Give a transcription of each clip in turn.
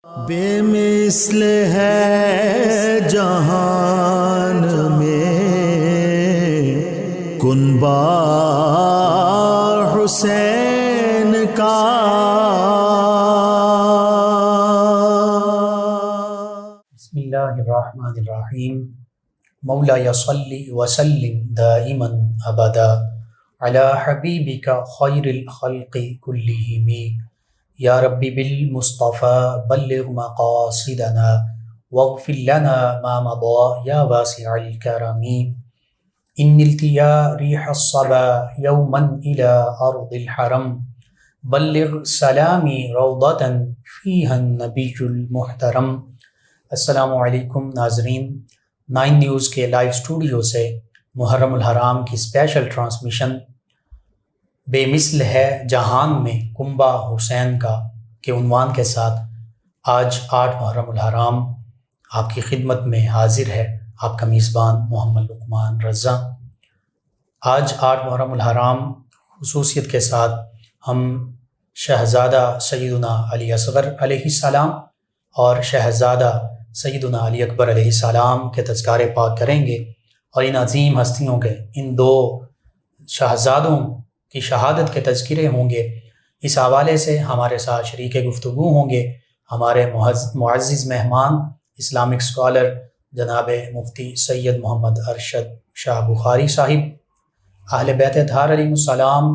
بے مثل ہے جہان میں کنبہ حسین کا، بسم اللہ الرحمن الرحیم۔ مولا صلی وسلم دائما ابدا علی حبیبک خیر الخلق کلہم، یا ربی بالمصطفیٰ بلغ مقاصدنا واغفر لنا ما مضى یا واسع الکرم۔ ان التیا ریح الصبا یوما الى ارض الحرم، بلغ سلامی روضة فیہا النبی المحترم۔ السلام علیکم ناظرین، 9 نیوز کے لائیو اسٹوڈیو سے محرم الحرام کی اسپیشل ٹرانسمیشن بے مثل ہے جہان میں کنبہ حسین کا کے عنوان کے ساتھ آج 8 محرم الحرام آپ کی خدمت میں حاضر ہے آپ کا میزبان محمد لقمان رضا۔ آج 8 محرم الحرام خصوصیت کے ساتھ ہم شہزادہ سیدنا علی اصغر علیہ السلام اور شہزادہ سیدنا علی اکبر علیہ السلام کے تذکار پاک کریں گے، اور ان عظیم ہستیوں کے ان 2 شہزادوں کی شہادت کے تذکرے ہوں گے۔ اس حوالے سے ہمارے ساتھ شریک گفتگو ہوں گے ہمارے معزز مہمان اسلامک اسکالر جناب مفتی سید محمد ارشد شاہ بخاری صاحب۔ اہل بیت اطہار علیہ السلام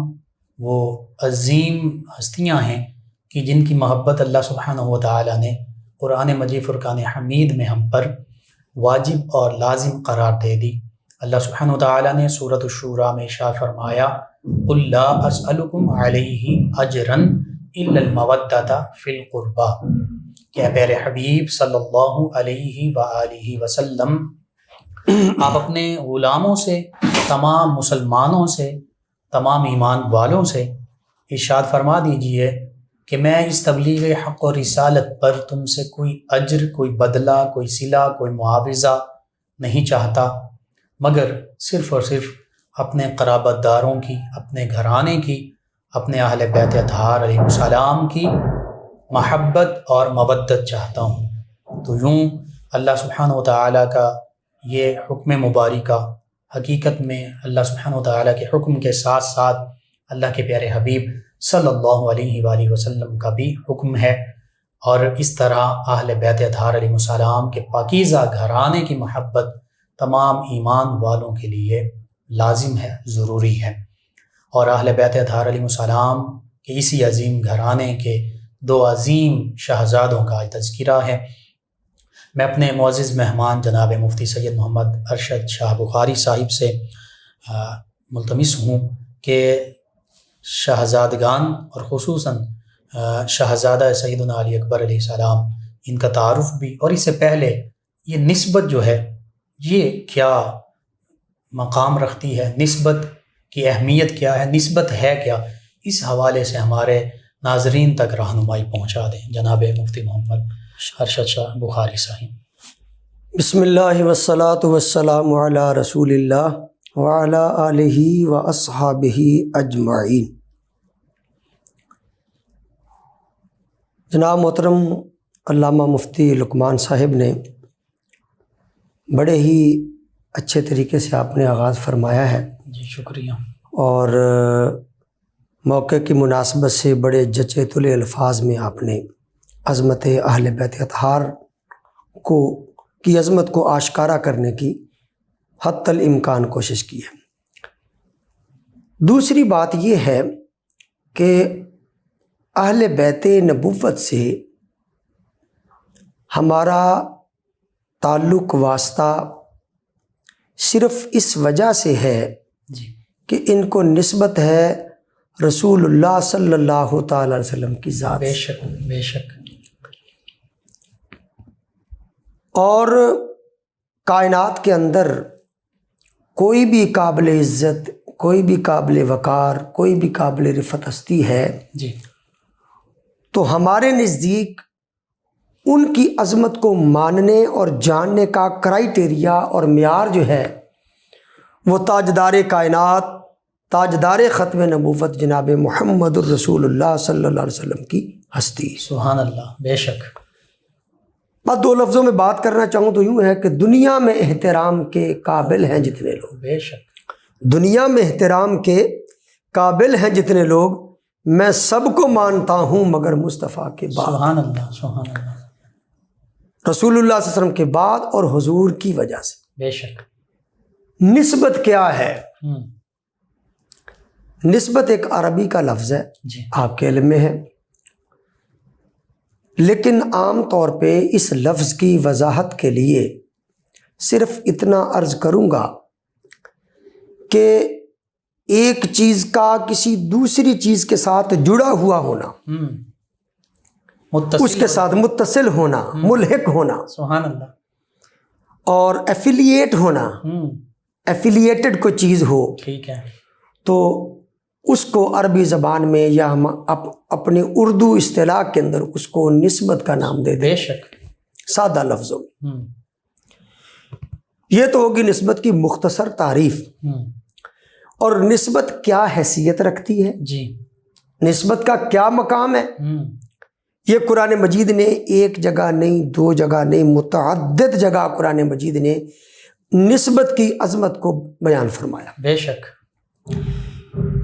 وہ عظیم ہستیاں ہیں کہ جن کی محبت اللہ سبحانہ و تعالی نے قرآن مجید فرقان حمید میں ہم پر واجب اور لازم قرار دے دی۔ اللہ سبحانہ و تعالی نے سورۃ الشورى میں ارشاد فرمایا، قُلْ لَا أَسْأَلُكُمْ عَلَيْهِ أَجْرًا إِلَّا الْمَوَدَّةَ فِي الْقُرْبَى، کہ اے پیارے حبیب صلی اللہ علیہ وآلہ وسلم آپ اپنے غلاموں سے، تمام مسلمانوں سے، تمام ایمان والوں سے ارشاد فرما دیجئے کہ میں اس تبلیغ حق و رسالت پر تم سے کوئی اجر، کوئی بدلہ، کوئی صلہ، کوئی معاوضہ نہیں چاہتا، مگر صرف اور صرف اپنے قرابت داروں کی، اپنے گھرانے کی، اپنے اہل بیت اطہار علیہ السلام کی محبت اور مودت چاہتا ہوں۔ تو یوں اللہ سبحانہ و تعالیٰ کا یہ حکم مبارکہ حقیقت میں اللہ سبحانہ و تعالیٰ کے حکم کے ساتھ ساتھ اللہ کے پیارے حبیب صلی اللہ علیہ وآلہ وسلم کا بھی حکم ہے، اور اس طرح اہل بیت اطہار علیہ السلام کے پاکیزہ گھرانے کی محبت تمام ایمان والوں کے لیے لازم ہے، ضروری ہے۔ اور اہل بیت اطہار علیہ السلام کے اسی عظیم گھرانے کے 2 عظیم شہزادوں کا تذکرہ ہے۔ میں اپنے معزز مہمان جناب مفتی سید محمد ارشد شاہ بخاری صاحب سے ملتمس ہوں کہ شہزادگان اور خصوصاً شہزادہ سیدنا علی اکبر علیہ السلام ان کا تعارف بھی، اور اس سے پہلے یہ نسبت جو ہے یہ کیا مقام رکھتی ہے، نسبت کی اہمیت کیا ہے، نسبت ہے کیا، اس حوالے سے ہمارے ناظرین تک رہنمائی پہنچا دیں جناب مفتی محمد ارشد شاہ بخاری صاحب۔ بسم اللہ والصلاة والسلام علی رسول اللہ وعلی آلہ واصحابہ اجمعین۔ جناب محترم علامہ مفتی لقمان صاحب نے بڑے ہی اچھے طریقے سے آپ نے آغاز فرمایا ہے، جی شکریہ، اور موقع کی مناسبت سے بڑے جچے تلے الفاظ میں آپ نے عظمت اہل بیت اطہار کی عظمت کو آشکارا کرنے کی حتی الامکان کوشش کی ہے۔ دوسری بات یہ ہے کہ اہل بیت نبوت سے ہمارا تعلق واسطہ صرف اس وجہ سے ہے جی کہ ان کو نسبت ہے رسول اللہ صلی اللہ تعالی علیہ وسلم کی ذات، بے شک بے شک، اور کائنات کے اندر کوئی بھی قابل عزت، کوئی بھی قابل وقار، کوئی بھی قابل رفعت ہستی ہے جی تو ہمارے نزدیک ان کی عظمت کو ماننے اور جاننے کا کرائیٹیریا اور معیار جو ہے وہ تاجدار کائنات، تاجدار ختم نبوت جناب محمد الرسول اللہ صلی اللہ علیہ وسلم کی ہستی۔ سبحان اللہ، بے شک۔ بس دو لفظوں میں بات کرنا چاہوں تو یوں ہے کہ دنیا میں احترام کے قابل ہیں جتنے لوگ، بے شک، دنیا میں احترام کے قابل ہیں جتنے لوگ، میں سب کو مانتا ہوں مگر مصطفیٰ کے بعد، سبحان اللہ، سبحان اللہ، رسول اللہ صلی اللہ علیہ وسلم کے بعد اور حضور کی وجہ سے۔ بے شک۔ نسبت کیا ہے؟ ہوں، نسبت ایک عربی کا لفظ ہے، جی، آپ کے علم میں ہے، لیکن عام طور پہ اس لفظ کی وضاحت کے لیے صرف اتنا عرض کروں گا کہ ایک چیز کا کسی دوسری چیز کے ساتھ جڑا ہوا ہونا، ہوں، متصل، اس کے ساتھ متصل ہونا، ملحق ہونا، سبحان اللہ، اور ایفیلیٹ ہونا، ہوں، ایفیلیٹڈ کوئی چیز ہو ٹھیک ہے، تو اس کو عربی زبان میں یا ہم اپنے اردو اصطلاح کے اندر اس کو نسبت کا نام دے دیں، بے شک، سادہ لفظوں میں۔ ہوں، یہ تو ہوگی نسبت کی مختصر تعریف۔ ہوں، اور نسبت کیا حیثیت رکھتی ہے، جی، نسبت کا کیا مقام ہے، ہوں، یہ قرآن مجید نے ایک جگہ نہیں، دو جگہ نہیں، متعدد جگہ قرآن مجید نے نسبت کی عظمت کو بیان فرمایا۔ بے شک،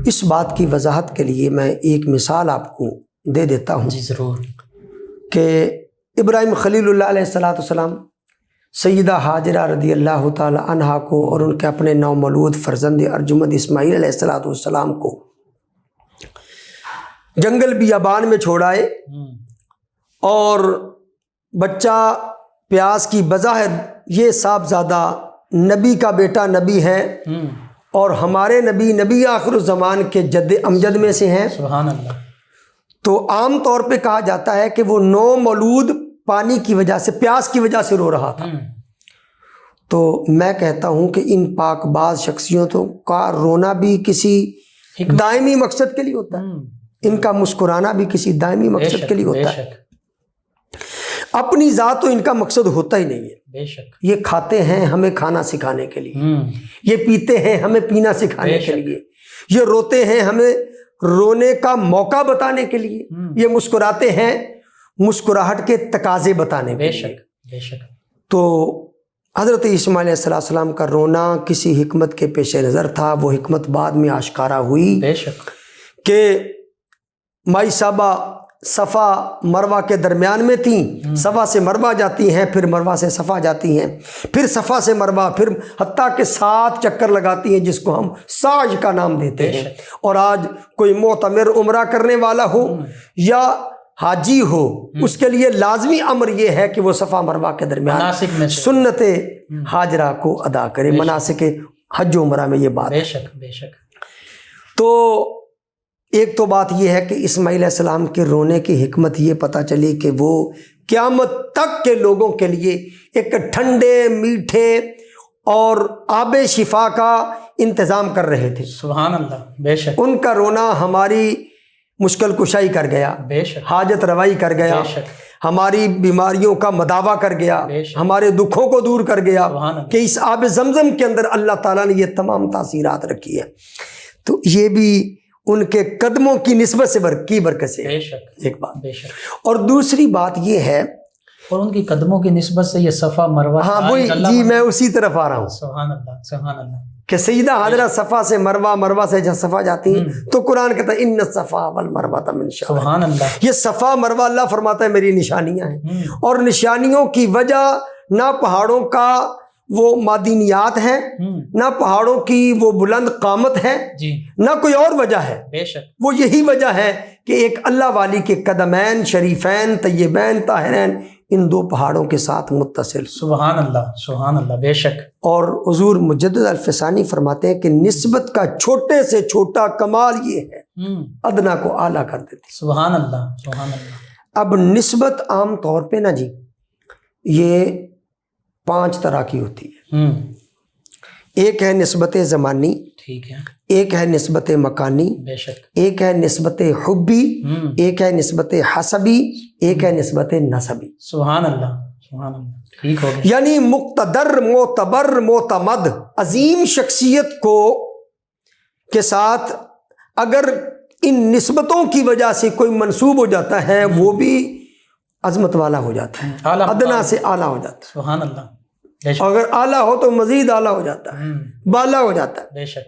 اس بات کی وضاحت کے لیے میں ایک مثال آپ کو دے دیتا ہوں جی ضرور، کہ ابراہیم خلیل اللہ علیہ السلام سیدہ حاجرہ رضی اللہ تعالی عنہا کو اور ان کے اپنے نومولود فرزند ارجمند اسماعیل علیہ السلام کو جنگل بیابان میں چھوڑ آئے، ہوں، اور بچہ پیاس کی بظاہر یہ صاحبزادہ نبی کا بیٹا نبی ہے، ہوں، اور ہمارے نبی آخر الزمان کے جد امجد میں سے ہیں، سبحان اللہ، تو عام طور پہ کہا جاتا ہے کہ وہ نومولود پانی کی وجہ سے، پیاس کی وجہ سے رو رہا تھا۔ ہوں، تو میں کہتا ہوں کہ ان پاک باز شخصیتوں کا رونا بھی کسی دائمی مقصد کے لیے ہوتا ہے، ہوں، ان کا مسکرانا بھی کسی دائمی بے مقصد شک، کے لیے بے ہوتا ہے۔ شک، اپنی ذات تو ان کا مقصد ہوتا ہی نہیں ہے، بے شک، یہ کھاتے ہیں ہمیں کھانا سکھانے کے لیے، ہوں، یہ پیتے ہیں ہمیں پینا سکھانے بے کے شک۔ لیے، یہ روتے ہیں ہمیں رونے کا موقع بتانے کے لیے، یہ مسکراتے ہیں مسکراہٹ کے تقاضے بتانے کے بے لیے۔ شک، بے شک، تو حضرت اسماعیل علیہ السلام کا رونا کسی حکمت کے پیش نظر تھا، وہ حکمت بعد میں آشکارا ہوئی بے شک، کہ مائی صاحبہ صفا مروہ کے درمیان میں تھیں، صفا سے مروہ جاتی ہیں، پھر مروہ سے صفا جاتی ہیں، پھر صفا سے مروہ، پھر حتیٰ کہ 7 چکر لگاتی ہیں جس کو ہم سعی کا نام دیتے ہیں۔ اور آج کوئی معتمر عمرہ کرنے والا ہو یا حاجی ہو، اس کے لیے لازمی امر یہ ہے کہ وہ صفا مروہ کے درمیان مناسک میں سے سنت حاجرہ کو ادا کرے، مناسک حج و عمرہ میں یہ بات ہے۔ بے شک، بے شک، تو ایک تو بات یہ ہے کہ اسماعیل علیہ السلام کے رونے کی حکمت یہ پتہ چلی کہ وہ قیامت تک کے لوگوں کے لیے ایک ٹھنڈے میٹھے اور آب شفا کا انتظام کر رہے تھے۔ سبحان اللہ، بے شک، ان کا رونا ہماری مشکل کشائی کر گیا، بے شک، حاجت روائی کر گیا، بے شک، ہماری بیماریوں کا مداوع کر گیا، بے شک، ہمارے دکھوں کو دور کر گیا، سبحان اللہ، کہ اس آب زمزم کے اندر اللہ تعالیٰ نے یہ تمام تاثیرات رکھی ہے۔ تو یہ بھی ان کے قدموں کی نسبت سے کی برکت سے بے شک، ایک بات۔ بے شک، اور دوسری بات یہ ہے، اور ان کی قدموں کی نسبت سے یہ صفا مروہ، ہاں وہی جی میں اسی طرف آ رہا ہوں سبحان اللہ، سبحان اللہ، کہ سیدہ حاضرہ صفا سے مروہ، مروہ سے صفا جاتی ہیں، تو قرآن کہتا ہے ان الصفا والمروہ من شعائر، سبحان اللہ، یہ صفا مروہ اللہ فرماتا ہے میری نشانیاں ہیں، اور نشانیوں کی وجہ نہ پہاڑوں کا وہ معدنیات ہیں، نہ پہاڑوں کی وہ بلند قامت ہے، جی، نہ کوئی اور وجہ ہے، بے شک، وہ یہی وجہ ہے کہ ایک اللہ والی کے قدمین شریفین طیبین طاہرین ان 2 پہاڑوں کے ساتھ متصل۔ سبحان اللہ، سبحان اللہ، بے شک، اور حضور مجدد الفسانی فرماتے ہیں کہ نسبت کا چھوٹے سے چھوٹا کمال یہ ہے، ادنا کو اعلیٰ کر دیتی۔ سبحان اللہ، سبحان اللہ، اب نسبت عام طور پہ نا جی یہ 5 طرح کی ہوتی ہے۔ ایک ہے نسبت زمانی، ٹھیک ہے، ایک ہے نسبت مکانی، بے شک، ایک ہے نسبت حبی، ایک ہے نسبت حسبی، ایک ہے نسبت نسبی۔ سبحان اللہ، سبحان اللہ، ٹھیک ہو گیا، یعنی مقتدر، معتبر، معتمد، عظیم شخصیت کو کے ساتھ اگر ان نسبتوں کی وجہ سے کوئی منسوب ہو جاتا ہے وہ بھی عظمت والا ہو جاتا ہے، اعلیٰ ادنا سے اعلیٰ ہو جاتا ہے، سبحان اللہ، بے شک، اگر اعلیٰ ہو تو مزید اعلیٰ ہو جاتا ہے، بالا ہو جاتا ہے۔ بے شک،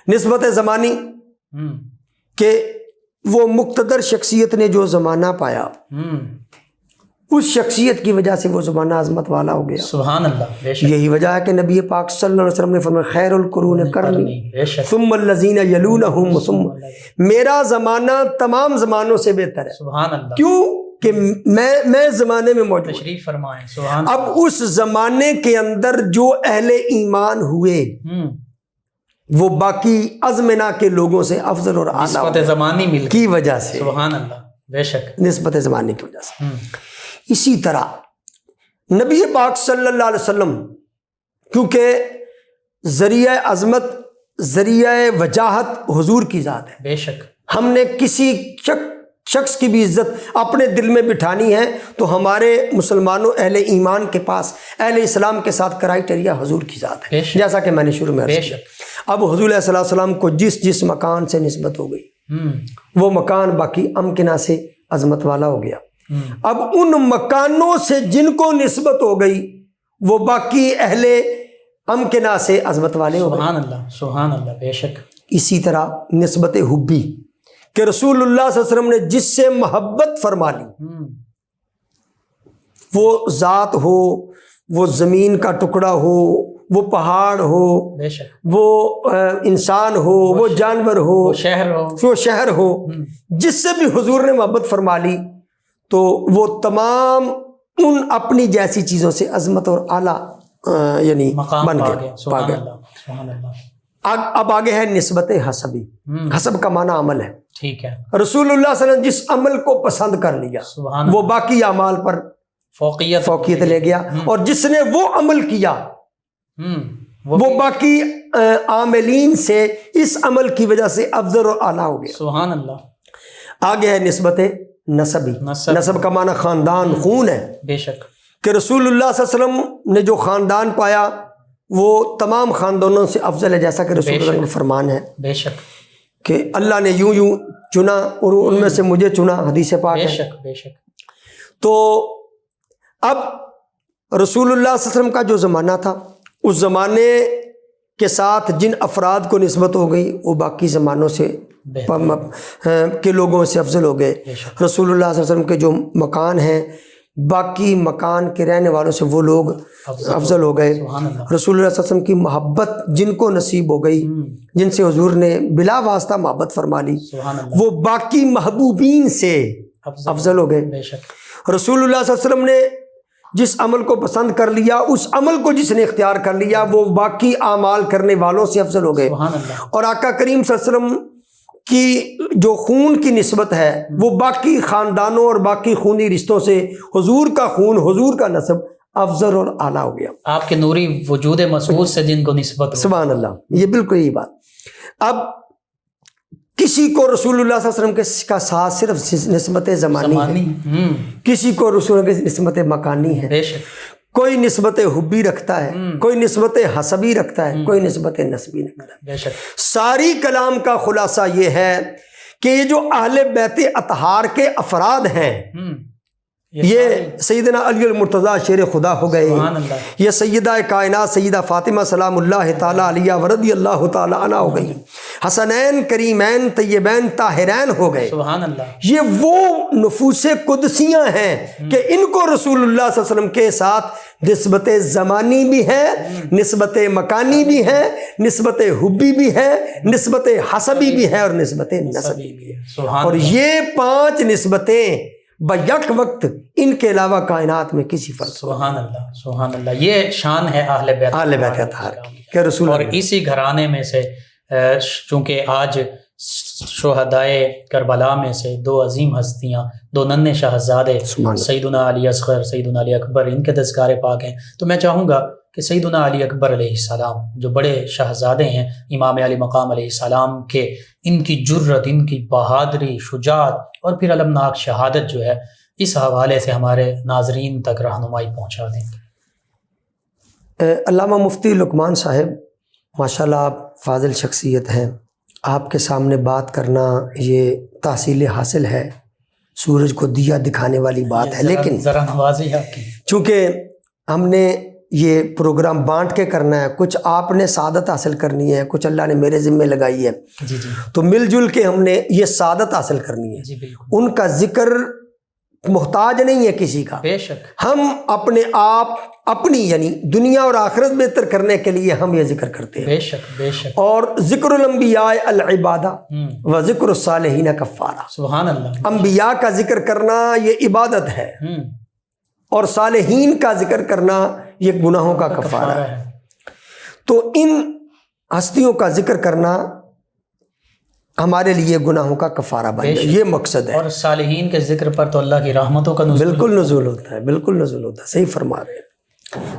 نسبت زمانی ہوں کہ وہ مقتدر شخصیت نے جو زمانہ پایا، اس شخصیت کی وجہ سے وہ زمانہ عظمت والا ہو گیا۔ سبحان اللہ، بے شک، یہی وجہ ہے کہ نبی پاک صلی اللہ علیہ وسلم نے فرمایا خیر القرون قرنی بے شک، ثم الذین یلونہم ثم، میرا زمانہ تمام زمانوں سے بہتر ہے۔ سبحان اللہ، کیوں کہ میں زمانے میں موجود ہوں۔ تشریف فرمائیں، سبحان اب اس زمانے کے اندر جو اہل ایمان ہوئے اللہ، وہ باقی ازمنہ کے لوگوں سے افضل اور اعلیٰ نسبت زمانی مل گئی، کی وجہ سے، سبحان اللہ، بے شک، نسبت زمانے کی وجہ سے۔ اسی طرح نبی پاک صلی اللہ علیہ وسلم کیونکہ ذریعہ عظمت، ذریعہ وجاہت حضور کی ذات ہے، بے شک، ہم نے کسی شخص کی بھی عزت اپنے دل میں بٹھانی ہے تو ہمارے مسلمانوں اہل ایمان کے پاس اہل اسلام کے ساتھ کرائٹیریا حضور کی ذات ہے، بے شک، جیسا کہ میں نے شروع میں عرض بے کیا۔ شک، اب حضور علیہ السلام کو جس مکان سے نسبت ہو گئی وہ مکان باقی امکنہ سے عظمت والا ہو گیا۔ اب ان مکانوں سے جن کو نسبت ہو گئی وہ باقی اہل امکنہ سے عظمت والے ہو گئے۔ سبحان اللہ، سبحان اللہ، بے شک، اسی طرح نسبت حبی کہ رسول اللہ صلی اللہ علیہ وسلم نے جس سے محبت فرما لی، وہ ذات ہو، وہ زمین کا ٹکڑا ہو، وہ پہاڑ ہو، بے شک، وہ انسان ہو، وہ جانور ہو، وہ شہر ہو، وہ شہر ہو، جس سے بھی حضور نے محبت فرما لی تو وہ تمام ان اپنی جیسی چیزوں سے عظمت اور اعلیٰ یعنی مقام بن پا گئے، گئے، پا سبحان گئے۔ اللہ، سبحان اللہ، اب آگے ہے نسبت حسبی۔ حسب کا معنی عمل ہے۔ ٹھیک ہے، رسول اللہ صلی اللہ علیہ وسلم جس عمل کو پسند کر لیا سبحان وہ باقی اعمال پر فوقیت لے گیا، اور جس نے وہ عمل کیا وہ باقی عاملین سے اس عمل کی وجہ سے افضل اور اعلیٰ ہو گیا۔ سبحان اللہ، آگے ہے نسبت نسبی۔ نسب کا معنی خاندان، خون ہے، بے شک، کہ رسول اللہ صلی اللہ علیہ وسلم نے جو خاندان پایا وہ تمام خاندانوں سے افضل ہے، جیسا کہ رسول اللہ کا فرمان ہے بے شک، کہ اللہ نے یوں چنا اور ان میں سے مجھے چنا، حدیث پاک بے ہے۔ شک، بے شک، تو اب رسول اللہ صلی اللہ علیہ وسلم کا جو زمانہ تھا اس زمانے کے ساتھ جن افراد کو نسبت ہو گئی وہ باقی زمانوں سے کے لوگوں سے افضل ہو گئے۔ رسول اللہ صلی اللہ علیہ وسلم کے جو مکان ہیں باقی مکان کے رہنے والوں سے وہ لوگ افضل ہو گئے۔ رسول اللہ صلی اللہ علیہ وسلم کی محبت جن کو نصیب ہو گئی، جن سے حضور نے بلا واسطہ محبت فرما لی، وہ باقی محبوبین سے افضل ہو گئے۔ بے شک، رسول اللہ صلی اللہ علیہ وسلم نے جس عمل کو پسند کر لیا، اس عمل کو جس نے اختیار کر لیا وہ باقی اعمال کرنے والوں سے افضل ہو گئے۔ سبحان اللہ، اور آقا کریم صلی اللہ علیہ وسلم کی جو خون کی نسبت ہے وہ باقی خاندانوں اور باقی خونی رشتوں سے حضور کا خون، حضور کا نسب افضل اور اعلیٰ ہو گیا۔ آپ کے نوری وجود مسعود سے جن کو نسبت ہو، سبحان اللہ، یہ بالکل یہی بات۔ اب کسی کو رسول اللہ صلی اللہ علیہ وسلم کا ساتھ صرف نسبت زمانی ہے، کسی کو رسول اللہ کی نسبت مکانی ہے، بے شک، کوئی نسبت حبی رکھتا ہے، کوئی نسبت حسبی رکھتا ہے، کوئی نسبت نسبی رکھتا ہے۔ بے شک، ساری کلام کا خلاصہ یہ ہے کہ یہ جو اہل بیت اطہار کے افراد ہیں، یہ سیدنا علی المرتضیٰ شیر خدا ہو گئے، سبحان اللہ، یہ سیدہ کائنات سیدہ فاطمہ سلام اللہ تعالیٰ علیہ ورضی اللہ تعالیٰ عنہ ہو گئی، حسنین کریمین طیبین طاہرین ہو گئے۔ سبحان اللہ، یہ وہ نفوس قدسیاں ہیں کہ ان کو رسول اللہ صلی اللہ علیہ وسلم کے ساتھ نسبت زمانی بھی ہے، نسبت مکانی بھی ہے، نسبت حبی بھی ہے، نسبت حسبی بھی ہے اور نسبت نسبی بھی ہے۔ سبحان اور یہ 5 نسبتیں بیک وقت ان کے علاوہ کائنات میں کسی فرق۔ سبحان اللہ، سبحان اللہ، یہ شان ہے اہل بیت اطہار کی کہ رسول اور اسی گھرانے میں سے چونکہ آج شہدائے کربلا میں سے 2 عظیم ہستیاں، 2 ننھے شہزادے سیدنا علی اصغر، سیدنا علی اکبر، ان کے تذکارے پاک ہیں، تو میں چاہوں گا کہ سیدنا علی اکبر علیہ السلام جو بڑے شہزادے ہیں امام علی مقام علیہ السلام کے، ان کی جرت، ان کی بہادری، شجاعت اور پھر المناک شہادت جو ہے، اس حوالے سے ہمارے ناظرین تک رہنمائی پہنچا دیں۔ علامہ مفتی لقمان صاحب ماشاءاللہ آپ فاضل شخصیت ہیں، آپ کے سامنے بات کرنا یہ تحصیل حاصل ہے سورج کو دیا دکھانے والی بات ہے، لیکن ذرا نوازی آپ کی. چونکہ ہم نے یہ پروگرام بانٹ کے کرنا ہے، کچھ آپ نے سعادت حاصل کرنی ہے، کچھ اللہ نے میرے ذمے لگائی ہے، جی جی تو مل جل کے ہم نے یہ سعادت حاصل کرنی ہے. جی بالکل ان کا ذکر محتاج نہیں ہے کسی کا. بے شک. ہم اپنے آپ اپنی یعنی دنیا اور آخرت بہتر کرنے کے لیے ہم یہ ذکر کرتے ہیں. بے شک بے شک. اور ذکر الانبیاء العبادہ و ذکر الصالحین کفارہ. سبحان اللہ. انبیاء کا ذکر کرنا یہ عبادت ہے، اور صالحین کا ذکر کرنا یہ گناہوں کا کفارہ ہے. تو ان ہستیوں کا ذکر کرنا ہمارے لیے گناہوں کا کفارہ بن جائے، یہ مقصد ہے. اور صالحین کے ذکر پر تو اللہ کی رحمتوں کا نزول. بالکل نزول ہوتا ہے، بالکل نزول ہوتا ہے، صحیح فرما رہے ہیں.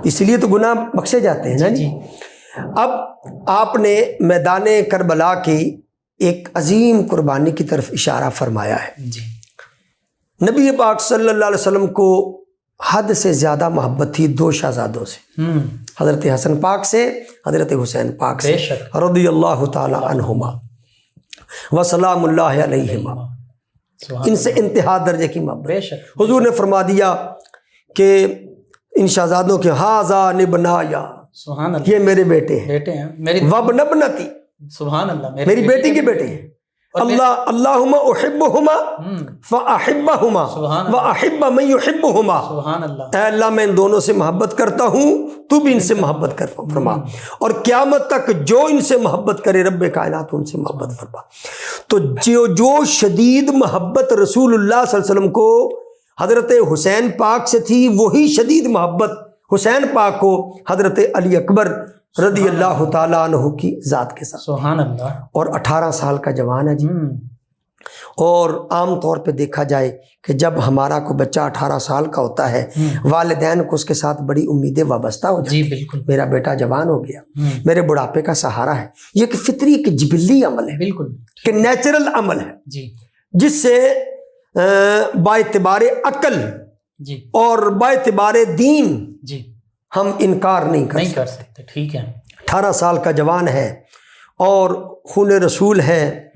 اس لیے تو گناہ بخشے جاتے ہیں نا جی. اب آپ نے میدان کربلا کی ایک عظیم قربانی کی طرف اشارہ فرمایا ہے. جی. نبی پاک صلی اللہ علیہ وسلم کو حد سے زیادہ محبت تھی دو شہزادوں سے، حضرت حسن پاک سے، حضرت حسین پاک سے رضی اللہ تعالی عنہما وسلام اللہ علیہما. ان سے انتہا درجے کی محبت. حضور نے فرما دیا کہ ان شہزادوں کے ھذان ابنایا، سبحان اللہ، یہ میرے بیٹے ہیں. بیٹے ہیں میری. وابن ابنتی، سبحان اللہ، میری بیٹی کے بیٹے ہیں. اللہم احبہما فاحبہما واحب من یحبہما. سبحان اللہ. اے اللہ میں ان دونوں سے محبت کرتا ہوں، تو بھی ان سے محبت کر فرما، اور قیامت تک جو ان سے محبت کرے رب کائنات ان سے محبت فرما. تو جو شدید محبت رسول اللہ صلی اللہ علیہ وسلم کو حضرت حسین پاک سے تھی، وہی شدید محبت حسین پاک کو حضرت علی اکبر رضی اللہ تعالیٰ عنہ کی ذات کے ساتھ. سبحان اللہ. اور 18 سال کا جوان ہے جی. اور عام طور پہ دیکھا جائے کہ جب ہمارا کوئی بچہ 18 سال کا ہوتا ہے، والدین کو اس کے ساتھ بڑی امیدیں وابستہ ہو جاتی. جی بالکل. میرا بیٹا جوان ہو گیا، میرے بڑھاپے کا سہارا ہے. یہ ایک فطری ایک جبلی عمل ہے، بالکل کہ نیچرل عمل ہے جی، جس سے باعتبار عقل جی اور باعتبار دین جی ہم انکار نہیں کر سکتے. ٹھیک ہے. 18 سال کا جوان ہے اور خون رسول ہے،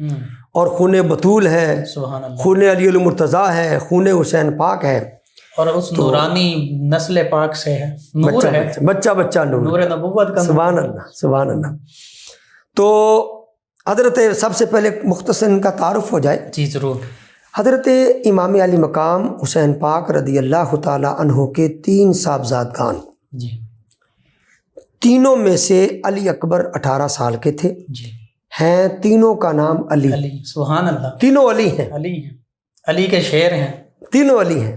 اور خون بطول ہے، سبحان اللہ، خون علی المرتضیٰ ہے، خون حسین پاک ہے، اور اس نورانی نسل پاک سے ہے، نور ہے، بچہ نور نبوت کا. سبحان اللہ سبحان اللہ. تو حضرت سب سے پہلے مختصر ان کا تعارف ہو جائے. جی ضرور. حضرت امام علی مقام حسین پاک رضی اللہ تعالی عنہ کے 3 صاحبزادگان، جی تینوں میں سے علی اکبر 18 سال کے تھے. جی ہیں تینوں کا نام علی. علی. سبحان اللہ. تینوں علی ہیں. علی ہیں، علی کے شعر ہیں. تینوں علی ہیں.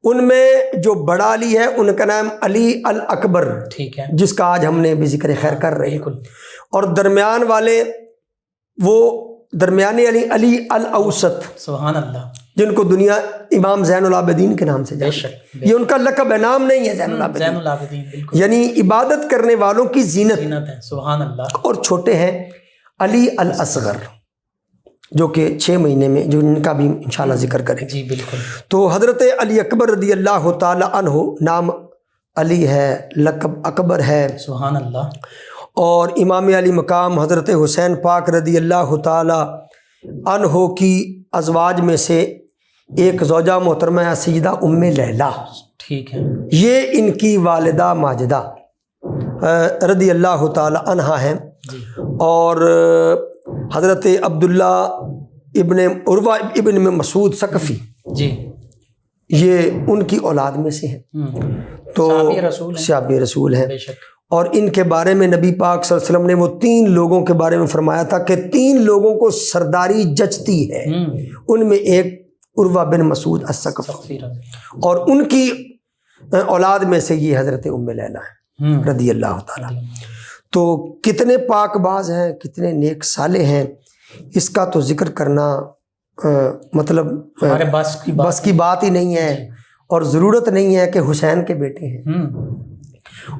ان میں جو بڑا علی ہے ان کا نام علی الاکبر، ٹھیک ہے، جس کا آج ہم نے بھی ذکر خیر کر رہے ہیں. بالکل. اور درمیان والے وہ درمیانی علی علی الاوسط، سبحان اللہ، جن کو دنیا امام زین العابدین کے نام سے جانتی ہے. یہ ان کا لقب ہے، نام نہیں ہے زین العابدین. زین العابدین بالکل، یعنی عبادت کرنے والوں کی زینت ہے. سبحان اللہ. اور چھوٹے ہیں علی الاصغر، جو کہ 6 مہینے میں، جو ان کا بھی انشاءاللہ ذکر کریں. جی بالکل. تو حضرت علی اکبر رضی اللہ تعالی عنہ، نام علی ہے، لقب اکبر ہے. سبحان اللہ. اور امام علی مقام حضرت حسین پاک رضی اللہ تعالی عنہ کی ازواج میں سے ایک زوجہ محترمہ سیدہ ام لیلہ، ٹھیک ہے، یہ ان کی والدہ ماجدہ رضی اللہ تعالی عنہا ہیں. اور حضرت عبداللہ ابن عروہ ابن مسعود ثقفی، جی یہ ان کی اولاد میں سے ہیں. تو صحابی رسول ہیں. اور ان کے بارے میں نبی پاک صلی اللہ علیہ وسلم نے وہ 3 لوگوں کے بارے میں فرمایا تھا کہ 3 لوگوں کو سرداری جچتی ہے. ان میں ایک عروہ بن مسعود الثقفی، اور ان کی اولاد میں سے یہ حضرت ام لیلہ ہیں رضی اللہ تعالیٰ. تو کتنے پاک باز ہیں، کتنے نیک صالح ہیں، اس کا تو ذکر کرنا مطلب بس کی بات ہی نہیں ہے، اور ضرورت نہیں ہے کہ حسین کے بیٹے ہیں.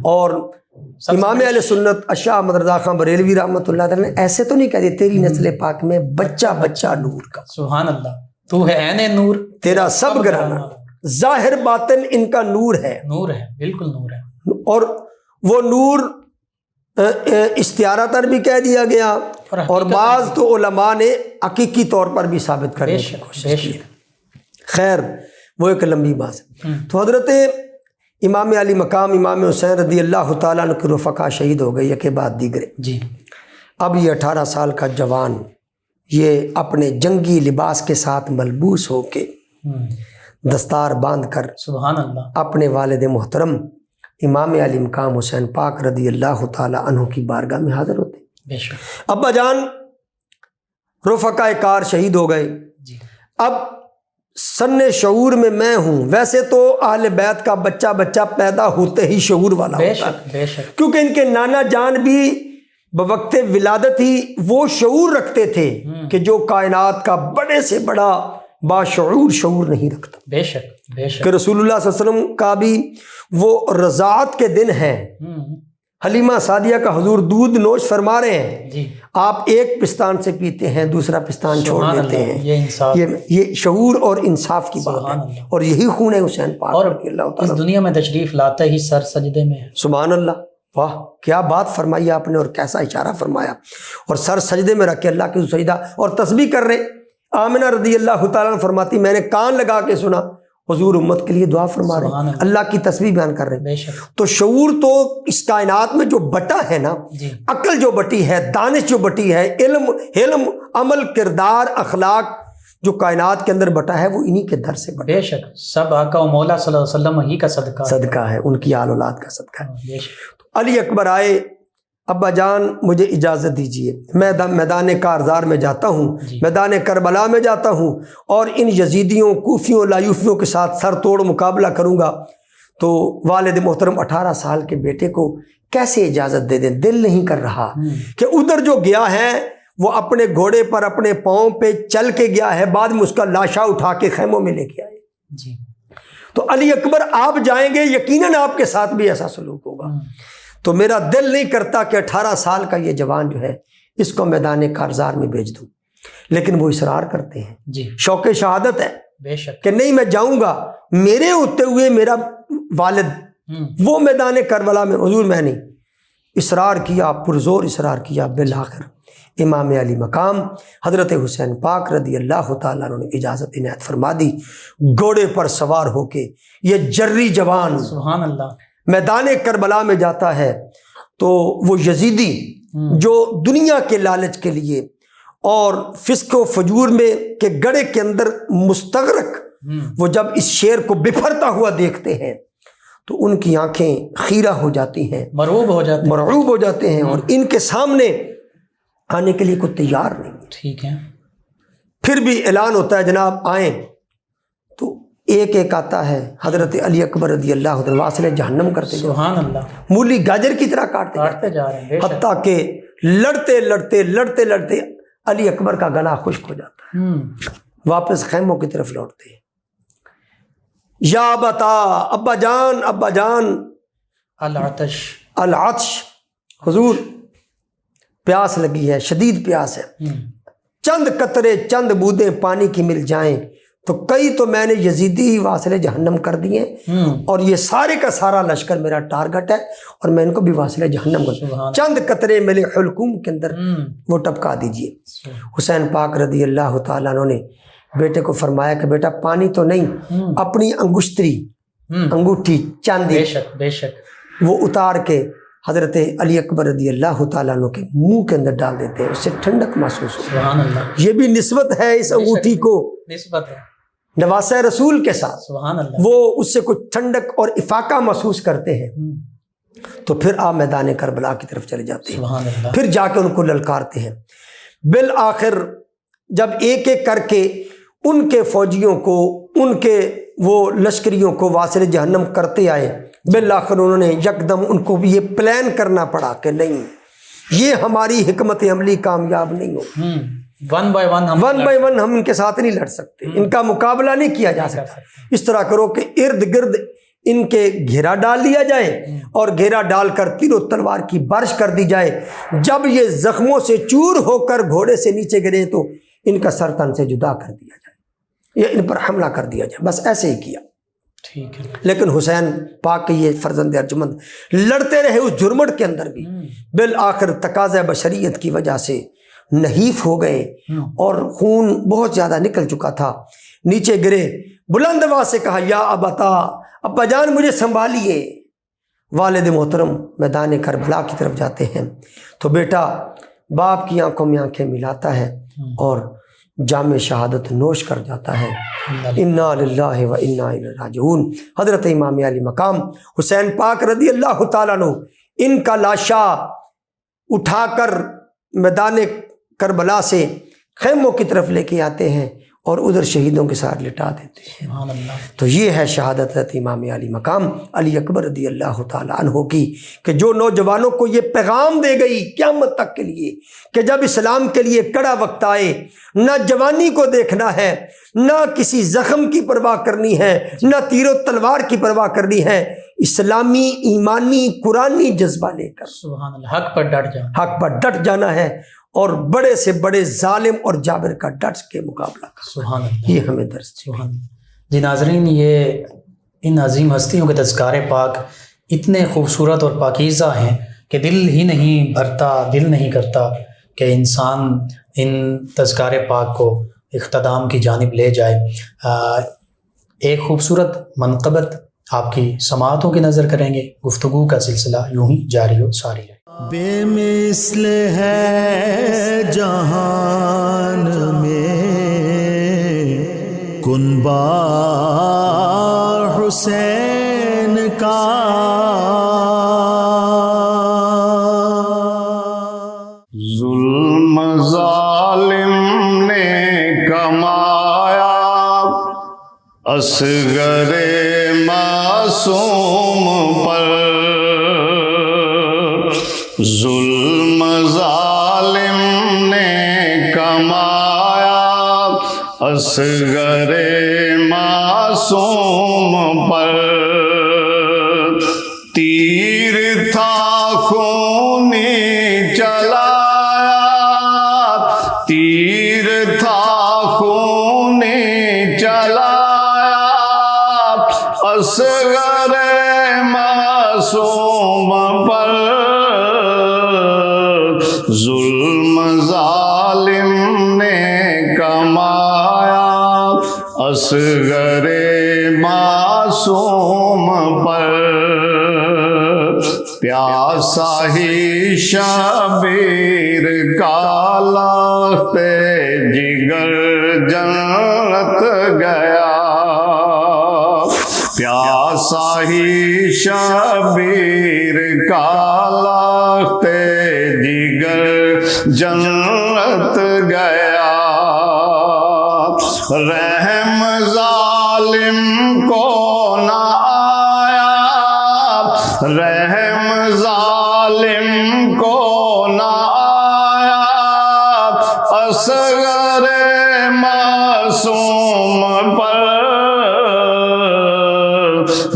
اور امام اہل سنت اشاہ احمد رضا خان بریلوی رحمۃ اللہ تعالیٰ نے ایسے تو نہیں کہہ دی تیری نسل پاک میں بچہ نور کا. سبحان اللہ. تو ہے عین نور، تیرا سب گھرانہ، ظاہر باطن ان کا نور ہے. نور ہے، بالکل نور ہے. اور وہ نور استعارتاً بھی کہہ دیا گیا، اور بعض تو علماء نے حقیقی طور پر بھی ثابت کرنے کی کوشش کی. خیر وہ ایک لمبی بات ہے۔ تو حضرت امام علی مقام امام حسین رضی اللہ تعالیٰ عنہ کے رفقا شہید ہو گئے یکے بعد دیگرے۔ جی اب یہ 18 سال کا جوان یہ اپنے جنگی لباس کے ساتھ ملبوس ہو کے دستار باندھ کر سبحان اللہ، اپنے والد محترم امام علی مقام حسین پاک رضی اللہ تعالیٰ عنہ کی بارگاہ میں حاضر ہوتے۔ بے شک، ابا جان رفقا کار شہید ہو گئے۔ جی اب سن شعور میں ہوں، ویسے تو اہل بیت کا بچہ پیدا ہوتے ہی شعور والا بے ہوتا ہے، شک بے شک، کیونکہ ان کے نانا جان بھی بوقت ولادت ہی وہ شعور رکھتے تھے کہ جو کائنات کا بڑے سے بڑا باشعور شعور نہیں رکھتا۔ بے شک بے شک، کہ رسول اللہ صلی اللہ علیہ وسلم کا بھی وہ رضاعت کے دن ہیں، حلیمہ سعدیہ کا حضور دودھ نوش فرما رہے ہیں، جی آپ ایک پستان سے پیتے ہیں دوسرا پستان چھوڑ سبحان دیتے اللہ، ہیں۔ یہ انصاف، یہ شعور اور انصاف کی بات سبحان ہے، اللہ۔ اور یہی خون ہے حسین پاک اور رضی اللہ اس تعالیٰ۔ دنیا میں تشریف لاتے ہی سر سجدے میں ہے۔ سبحان اللہ، واہ کیا بات فرمائی آپ نے اور کیسا اشارہ فرمایا، اور سر سجدے میں رکھ کے اللہ کی سجدہ اور تسبیح کر رہے۔ آمنہ رضی اللہ تعالیٰ عنہ فرماتی میں نے کان لگا کے سنا حضور امت کے لیے دعا فرما رہے سبحان ہیں، اللہ، اللہ کی تسبیح بیان کر رہے ہیں۔ بے شک، تو شعور تو اس کائنات میں جو بٹا ہے نا، جی عقل جو بٹی ہے، دانش جو بٹی ہے، علم عمل کردار اخلاق جو کائنات کے اندر بٹا ہے وہ انہی کے در سے بٹا بے شک، سب آقا و مولا صلی اللہ علیہ وسلم ہی کا صدقہ ہے۔ صدقہ ہے، ان کی آل اولاد کا صدقہ ہے۔ بے شک، علی اکبر آئے، ابا جان مجھے اجازت دیجیے میں میدان کارزار میں جاتا ہوں، جی میدان کربلا میں جاتا ہوں اور ان یزیدیوں کوفیوں لایوفیوں کے ساتھ سر توڑ مقابلہ کروں گا۔ تو والد محترم 18 سال کے بیٹے کو کیسے اجازت دے دیں، دل نہیں کر رہا کہ ادھر جو گیا ہے وہ اپنے گھوڑے پر اپنے پاؤں پہ چل کے گیا ہے، بعد میں اس کا لاشا اٹھا کے خیموں میں لے کے آئے۔ جی تو علی اکبر آپ جائیں گے یقیناً آپ کے ساتھ بھی ایسا سلوک ہوگا۔ تو میرا دل نہیں کرتا کہ 18 سال کا یہ جوان جو ہے اس کو میدان کارزار میں بھیج دوں، لیکن وہ اصرار کرتے ہیں، جی شوق شہادت ہے بے شک، کہ نہیں میں جاؤں گا، میرے ہوتے ہوئے میرا والد وہ میدان کربلا میں، حضور میں نہیں۔ اصرار کیا، پرزور اصرار کیا، بالآخر امام علی مقام حضرت حسین پاک رضی اللہ تعالیٰ عنہ نے اجازت عنایت فرما دی۔ گھوڑے پر سوار ہو کے یہ جری جوان سبحان اللہ، میدان کربلا میں جاتا ہے تو وہ یزیدی جو دنیا کے لالچ کے لیے اور فسق و فجور میں کے گڑھے کے اندر مستغرق، وہ جب اس شیر کو بفرتا ہوا دیکھتے ہیں تو ان کی آنکھیں خیرہ ہو جاتی ہیں، مرعوب ہو جاتے ہیں۔ مرعوب ہو جاتے ہیں، اور ان کے سامنے آنے کے لیے کوئی تیار نہیں۔ ٹھیک ہے، پھر بھی اعلان ہوتا ہے جناب آئیں، تو ایک ایک آتا ہے، حضرت علی اکبر رضی اللہ عنہ واصل جہنم کرتے جاتے ہیں، سبحان اللہ، مولی گاجر کی طرح کاٹتے جا رہے ہیں، بے شک، حتیٰ کہ لڑتے علی اکبر کا گلا خشک ہو جاتا ہے، واپس خیموں کی طرف لوٹتے ہیں۔ یا بتا ابا جان العطش، العطش، حضور پیاس لگی ہے، شدید پیاس ہے، چند قطرے چند بوندیں پانی کی مل جائیں تو کئی تو میں نے یزیدی ہی واصل جہنم کر دیے، اور یہ سارے کا سارا لشکر میرا ٹارگٹ ہے اور میں ان کو بھی واصل جہنم کر، چند قطرے میرے حلقوم کے اندر وہ ٹپکا دیجئے۔ حسین پاک رضی اللہ تعالیٰ عنہ نے بیٹے کو فرمایا کہ بیٹا پانی تو نہیں، اپنی انگشتری انگوٹھی چاندی بے شک بے شک، وہ اتار کے حضرت علی اکبر رضی اللہ تعالیٰ عنہ کے منہ کے اندر ڈال دیتے ہیں، اس سے ٹھنڈک محسوس ہو۔ سبحان اللہ، یہ بھی نسبت ہے اس انگوٹھی کو نسبت ہے، نواسہ رسول کے ساتھ، سبحان اللہ، وہ اس سے کچھ ٹھنڈک اور افاقہ محسوس کرتے ہیں۔ تو پھر آپ میدان کربلا کی طرف چلے جاتے ہیں، سبحان اللہ، پھر جا کے ان کو للکارتے ہیں۔ بالآخر جب ایک ایک کر کے ان کے فوجیوں کو، ان کے وہ لشکریوں کو واصل جہنم کرتے آئے، بالآخر انہوں نے یکدم ان کو بھی یہ پلان کرنا پڑا کہ نہیں، یہ ہماری حکمت عملی کامیاب نہیں ہو، ون بائی ون ہم ان کے ساتھ نہیں لڑ سکتے، ان کا مقابلہ نہیں کیا جا سکتا۔ اس طرح کرو کہ ارد گرد ان کے گھیرا ڈال دیا جائے اور گھیرا ڈال کر تیر و تلوار کی بارش کر دی جائے، جب یہ زخموں سے چور ہو کر گھوڑے سے نیچے گرے تو ان کا سر تن سے جدا کر دیا جائے یا ان پر حملہ کر دیا جائے، بس ایسے ہی کیا۔ ٹھیک ہے، لیکن حسین پاک کے یہ فرزند ارجمند لڑتے رہے اس جھرمٹ کے اندر بھی، بالآخر تقاضۂ بشریت کی وجہ سے نحیف ہو گئے اور خون بہت زیادہ نکل چکا تھا۔ نیچے گرے، بلند آواز سے کہا یا ابتا، ابا جان مجھے سنبھالیے۔ والد محترم میدان کربلا کی طرف جاتے ہیں تو بیٹا باپ کی آنکھوں میں آنکھیں ملاتا ہے اور جام شہادت نوش کر جاتا ہے۔ انا للہ و انا الیہ راجعون۔ حضرت امام علی مقام حسین پاک رضی اللہ تعالیٰ عنہ ان کا لاشا اٹھا کر میدان کربلا سے خیموں کی طرف لے کے آتے ہیں اور ادھر شہیدوں کے ساتھ لٹا دیتے ہیں۔ سبحان اللہ۔ تو یہ ہے شہادت حضرت امام علی مقام علی اکبر رضی اللہ تعالیٰ عنہ کی، کہ جو نوجوانوں کو یہ پیغام دے گئی قیامت تک کے لیے کہ جب اسلام کے لیے کڑا وقت آئے، نہ جوانی کو دیکھنا ہے، نہ کسی زخم کی پرواہ کرنی ہے، نہ تیر و تلوار کی پرواہ کرنی ہے، اسلامی ایمانی قرآنی جذبہ لے کر سبحان اللہ، حق پر ڈٹ جاؤ۔ حق پر ڈٹ جانا ہے اور بڑے سے بڑے ظالم اور جابر کا ڈٹ کے مقابلہ کرنا۔ سبحان اللہ، یہ ہمیں درس ہے۔ سبحان اللہ۔ جی ناظرین، یہ ان عظیم ہستیوں کے تذکار پاک اتنے خوبصورت اور پاکیزہ ہیں کہ دل ہی نہیں بھرتا، دل نہیں کرتا کہ انسان ان تذکار پاک کو اختتام کی جانب لے جائے۔ ایک خوبصورت منقبت آپ کی سماعتوں کی نظر کریں گے، گفتگو کا سلسلہ یوں ہی جاری و ساری رہے۔ بے مثل ہے جہان میں کنبہ حسین کا، ظلم ظالم نے کمایا اصغر معصوم پر، ظلم ظالم نے کمایا اصغر معصوم پر، تیر تھا خونی چلایا، تیر تھا خونی چلایا اصغر معصوم پر، ظلم ظالم نے کمایا اصغر معصوم پر، پیاسا ہی شبیر کا لخت جگر جنت گیا، پیاسا ہی شبیر کا لخت جگر جنت گیا، رحم ظالم کو نہ آیا، رحم ظالم کو نہ آیا اصغر معصوم پر،